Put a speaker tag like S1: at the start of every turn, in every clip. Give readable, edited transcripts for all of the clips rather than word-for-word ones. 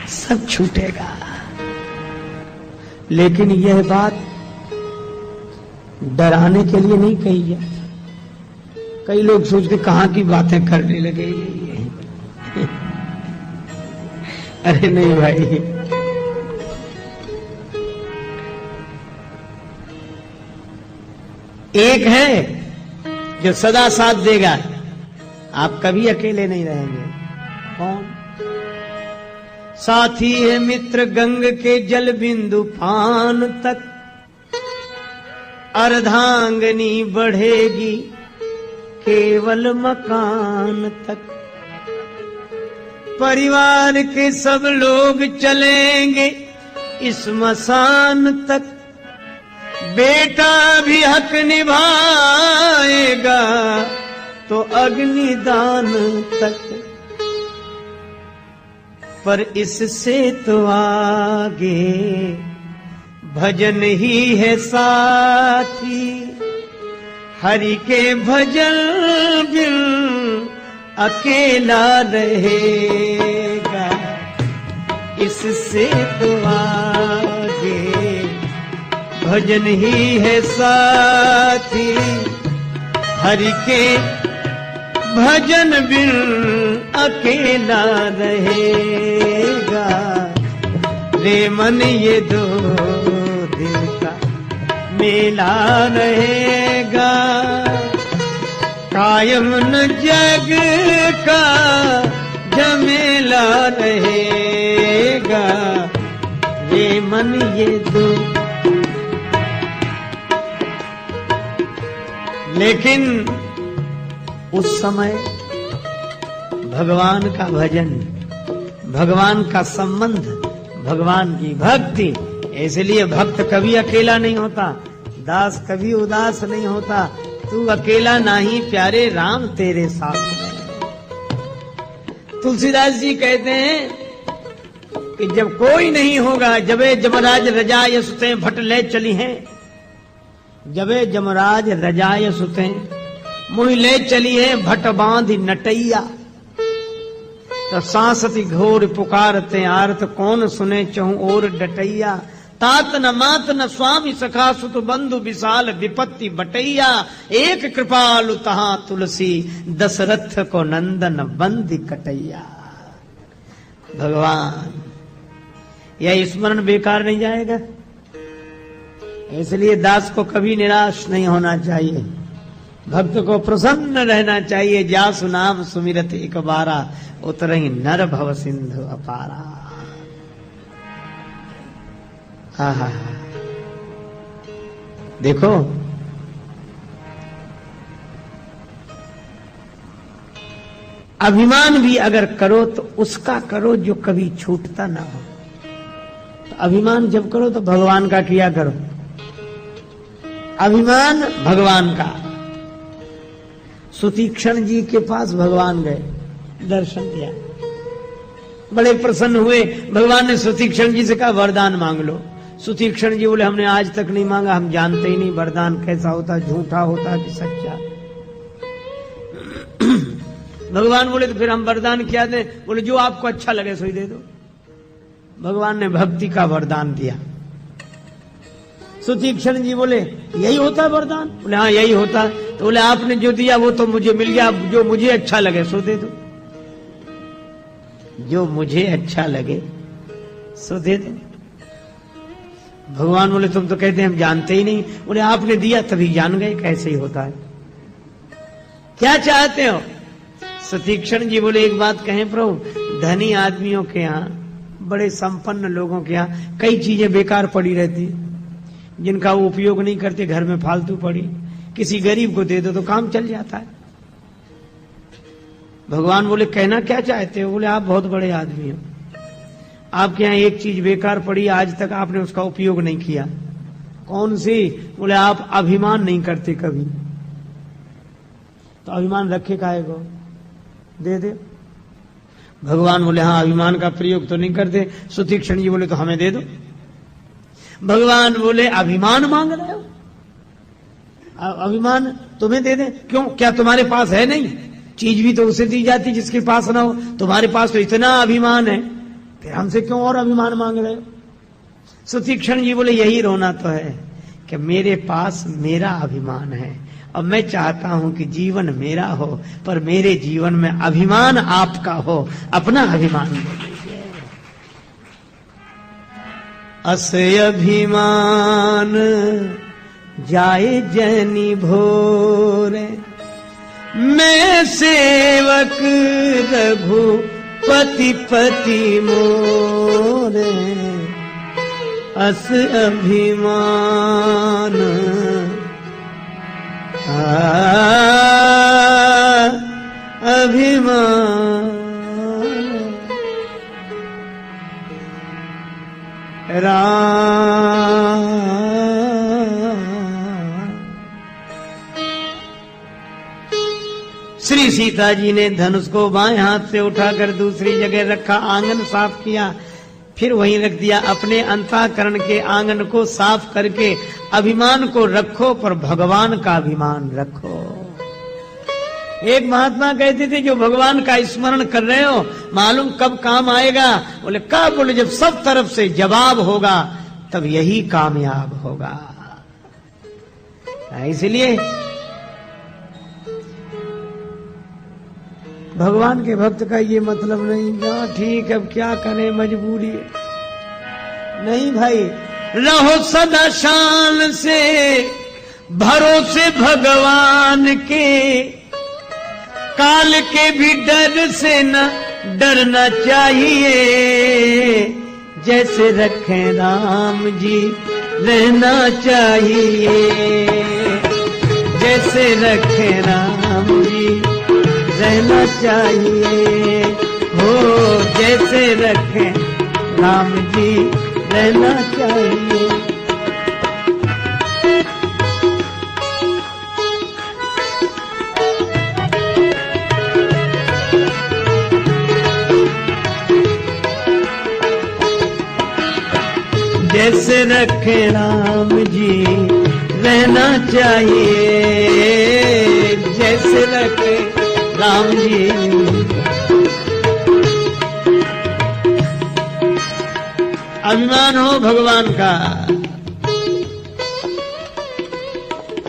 S1: सब छूटेगा। लेकिन यह बात डराने के लिए नहीं कही है। कई लोग सोचते कहां की बातें करने लगे ये। अरे नहीं भाई, एक है जो सदा साथ देगा, आप कभी अकेले नहीं रहेंगे। कौन? साथी है मित्र गंग के जल बिंदु पान तक, अर्धांगनी बढ़ेगी केवल मकान तक। परिवार के सब लोग चलेंगे इस मसान तक, बेटा भी हक निभाएगा तो अग्निदान तक। पर इससे तो आगे भजन ही है साथी, हरि के भजन बिन अकेला रहेगा। इससे तो आगे भजन ही है साथी, हरि के भजन बिन अकेला रहेगा। रे मन ये दो दिल का मेला रहेगा, कायम न जग का झमेला रहेगा। रे मन ये दो। लेकिन उस समय भगवान का भजन, भगवान का संबंध, भगवान की भक्ति, इसलिए भक्त कभी अकेला नहीं होता, दास कभी उदास नहीं होता। तू अकेला नहीं प्यारे राम तेरे साथ। तुलसीदास जी कहते हैं कि जब कोई नहीं होगा, जबे जमराज रजाय सुते भट ले चली हैं, जबे जमराज रजाय सुते मुहि ले चली है भट बांधी नटैया। तो सांसति घोर पुकारते आरत, कौन सुने चहु और डटैया। तात न मात न स्वामी सखा सुत बंधु विशाल विपत्ति बटैया। एक कृपालु तहां तुलसी, दशरथ को नंदन बंदी कटैया। भगवान, यह स्मरण बेकार नहीं जाएगा। इसलिए दास को कभी निराश नहीं होना चाहिए, भक्त को प्रसन्न रहना चाहिए। जासु नाम सुमिरत एक बारा, उतरहि नर भव सिंधु अपारा। हा हा हा। देखो, अभिमान भी अगर करो तो उसका करो जो कभी छूटता ना हो। तो अभिमान जब करो तो भगवान का किया करो। अभिमान भगवान का। सुतीक्षण जी के पास भगवान गए, दर्शन किया, बड़े प्रसन्न हुए। भगवान ने सुतीक्षण जी से कहा वरदान मांग लो। सुतीक्षण जी बोले हमने आज तक नहीं मांगा, हम जानते ही नहीं वरदान कैसा होता, झूठा होता कि सच्चा। भगवान बोले तो फिर हम वरदान क्या दें? बोले जो आपको अच्छा लगे सो ही दे दो। भगवान ने भक्ति का वरदान दिया। सुतीक्षण जी बोले यही होता है वरदान? बोले हाँ यही होता है। तो बोले आपने जो दिया वो तो मुझे मिल गया, जो मुझे अच्छा लगे सो दे दो। जो मुझे अच्छा लगे सो दे दो। भगवान बोले तुम तो कहते हैं हम जानते ही नहीं। बोले आपने दिया तभी जान गए कैसे ही होता है। क्या चाहते हो? सुतीक्षण जी बोले एक बात कहें प्रभु, धनी आदमियों के यहाँ, बड़े संपन्न लोगों के यहाँ कई चीजें बेकार पड़ी रहती, जिनका वो उपयोग नहीं करते, घर में फालतू पड़ी, किसी गरीब को दे दो तो काम चल जाता है। भगवान बोले कहना क्या चाहते हो? बोले आप बहुत बड़े आदमी हो, आपके यहाँ एक चीज बेकार पड़ी, आज तक आपने उसका उपयोग नहीं किया। कौन सी? बोले आप अभिमान नहीं करते कभी। तो अभिमान रखे काहे को? दे दे। भगवान बोले हाँ अभिमान का प्रयोग तो नहीं करते। सुतीक्षण जी बोले तो हमें दे दो। भगवान बोले अभिमान मांग रहे हो? अभिमान तुम्हें दे दे? क्यों, क्या तुम्हारे पास है नहीं? चीज भी तो उसे दी जाती जिसके पास ना हो। तुम्हारे पास तो इतना अभिमान है, फिर हमसे क्यों और अभिमान मांग रहे हो? सुतीक्षण जी बोले यही रोना तो है कि मेरे पास मेरा अभिमान है और मैं चाहता हूं कि जीवन मेरा हो, पर मेरे जीवन में अभिमान आपका हो, अपना अभिमान बोलिए। अस अभिमान जाए जैनी भोरे, मैं सेवक रघुपति पति मोरे। अस अभिमान अभिमान राम। श्री सीता जी ने धनुष को बाएं हाथ से उठाकर दूसरी जगह रखा, आंगन साफ किया, फिर वहीं रख दिया। अपने अंतःकरण के आंगन को साफ करके अभिमान को रखो, पर भगवान का अभिमान रखो। एक महात्मा कहते थे जो भगवान का स्मरण कर रहे हो मालूम कब काम आएगा? बोले कब? बोले जब सब तरफ से जवाब होगा तब यही कामयाब होगा। इसलिए भगवान के भक्त का ये मतलब नहीं ना ठीक अब क्या करें मजबूरी है, नहीं भाई, रहो सदा शान से भरोसे भगवान के, काल के भी डर से न डरना चाहिए, जैसे रखें राम जी रहना चाहिए, जैसे रखें राम जी रहना चाहिए, हो जैसे रखें राम जी रहना चाहिए। जैसे रखे राम जी रहना चाहिए, जैसे रखे राम जी। अभिमान हो भगवान का,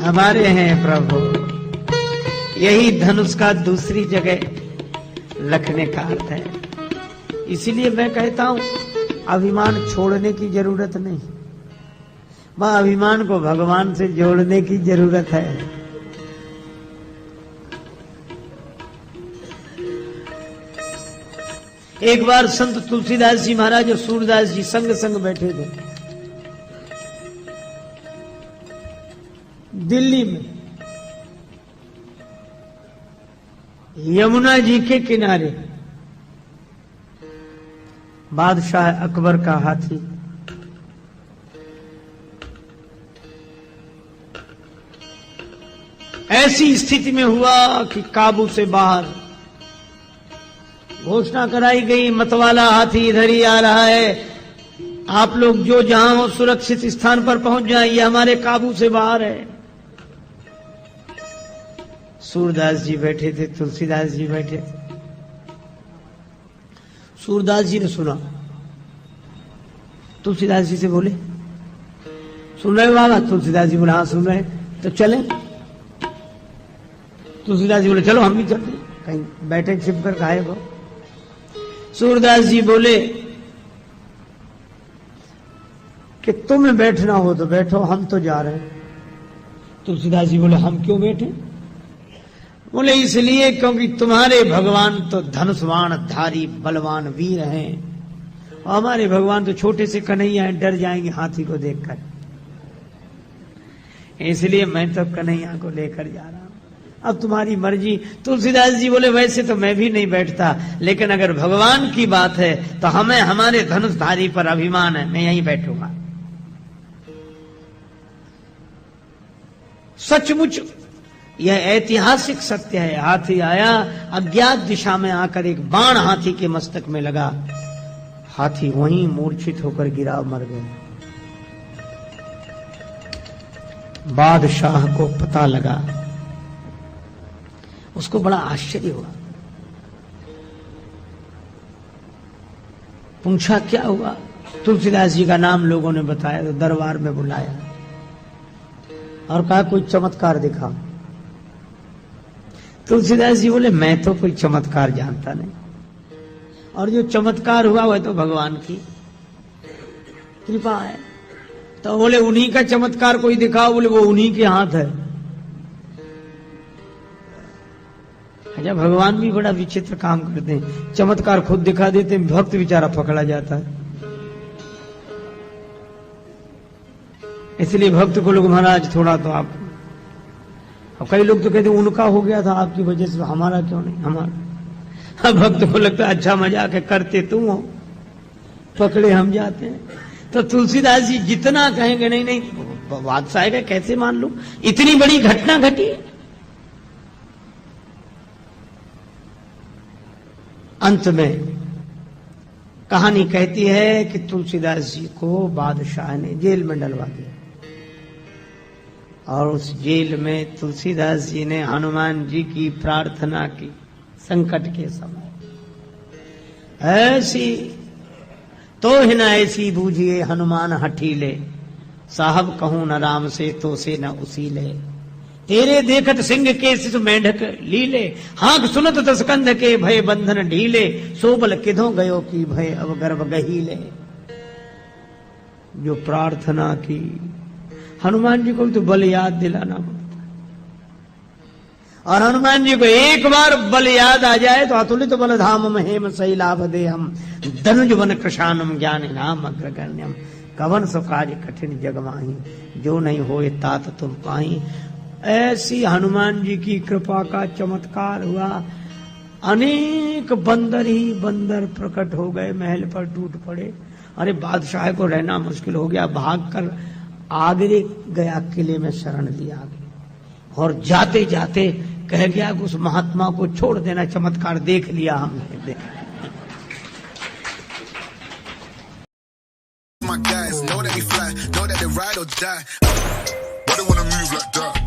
S1: हमारे हैं प्रभु, यही धनुष का दूसरी जगह रखने का अर्थ है। इसीलिए मैं कहता हूं अभिमान छोड़ने की जरूरत नहीं, वह अभिमान को भगवान से जोड़ने की जरूरत है। एक बार संत तुलसीदास जी महाराज और सूरदास जी संग संग बैठे थे दिल्ली में, यमुना जी के किनारे। बादशाह अकबर का हाथी ऐसी स्थिति में हुआ कि काबू से बाहर। घोषणा कराई गई मतवाला हाथी इधर ही आ रहा है, आप लोग जो जहां हो सुरक्षित स्थान पर पहुंच जाए, ये हमारे काबू से बाहर है। सूरदास जी बैठे थे, तुलसीदास जी बैठे थे। सूरदास जी ने सुना, तुलसीदास जी से बोले सुन रहे हो बाबा? तुलसीदास जी बोले हाँ सुन रहे, तो चले। तुलसीदास जी बोले चलो हम भी चलते, कहीं बैठे छिप कर गायब हो। सूरदास जी बोले कि तुम्हें बैठना हो तो बैठो, हम तो जा रहे हैं। तुलसीदास जी बोले हम क्यों बैठे? बोले इसलिए क्योंकि तुम्हारे भगवान तो धनुष्वाण धारी बलवान वीर हैं, और हमारे भगवान तो छोटे से कन्हैया हैं, डर जाएंगे हाथी को देखकर, इसलिए मैं तो कन्हैया को लेकर जा रहा हूं, अब तुम्हारी मर्जी। तुलसीदास जी बोले वैसे तो मैं भी नहीं बैठता, लेकिन अगर भगवान की बात है तो हमें हमारे धनुषधारी पर अभिमान है, मैं यहीं बैठूंगा। सचमुच यह ऐतिहासिक सत्य है। हाथी आया, अज्ञात दिशा में आकर एक बाण हाथी के मस्तक में लगा, हाथी वहीं मूर्छित होकर गिरा, मर गया। बादशाह को पता लगा, उसको बड़ा आश्चर्य हुआ। पूछा क्या हुआ? तुलसीदास जी का नाम लोगों ने बताया तो दरबार में बुलाया और कहा कोई चमत्कार दिखाओ। तुलसीदास जी बोले मैं तो कोई चमत्कार जानता नहीं, और जो चमत्कार हुआ वह तो भगवान की कृपा है। तो बोले उन्हीं का चमत्कार कोई दिखाओ। बोले वो उन्हीं के हाथ है। अच्छा, भगवान भी बड़ा विचित्र काम करते हैं, चमत्कार खुद दिखा देते हैं, भक्त बेचारा पकड़ा जाता है। इसलिए भक्त को लोग महाराज थोड़ा तो आप, अब कई लोग तो कहते हैं उनका हो गया था आपकी वजह से, हमारा क्यों नहीं? हमारा भक्त को लगता है अच्छा मजाक है, करते तुम हो, पकड़े हम जाते हैं। तो तुलसीदास जी जितना कहेंगे नहीं नहीं बादशाह का कैसे मान लो, इतनी बड़ी घटना घटी। अंत में कहानी कहती है कि तुलसीदास जी को बादशाह ने जेल में डलवा दिया, और उस जेल में तुलसीदास जी ने हनुमान जी की प्रार्थना की संकट के समय। ऐसी तो ही न ऐसी बूझिए हनुमान हठीले, साहब कहूं न राम से तो से न उसी ले। तेरे देखत सिंह के सिस मेंढक लीले, हाक सुनत तस्कंध के भय बंधन ढीले। सोबल किधो गयो की भय अब गर्भ गहीले। जो प्रार्थना की, हनुमान जी को भी तो बल याद दिलाना पड़ता, और हनुमान जी को एक बार बल याद आ जाए तो अतुलित बल धाम महेम सही लाभ दे हम, धनुज वन कृशानम ज्ञान नाम अग्रगण्यम। कवन सो कार्य कठिन जग माही, जो नहीं होए तात तुम पाई। ऐसी हनुमान जी की कृपा का चमत्कार हुआ। अनेक बंदर ही बंदर प्रकट हो गए, महल पर टूट पड़े। अरे बादशाह को रहना मुश्किल हो गया, भागकर आगे गया, किले में शरण लिया, और जाते जाते कह गया कि उस महात्मा को छोड़ देना, चमत्कार देख लिया हमने।
S2: My guys know that they fly, know that they ride or die. Why they wanna move like that?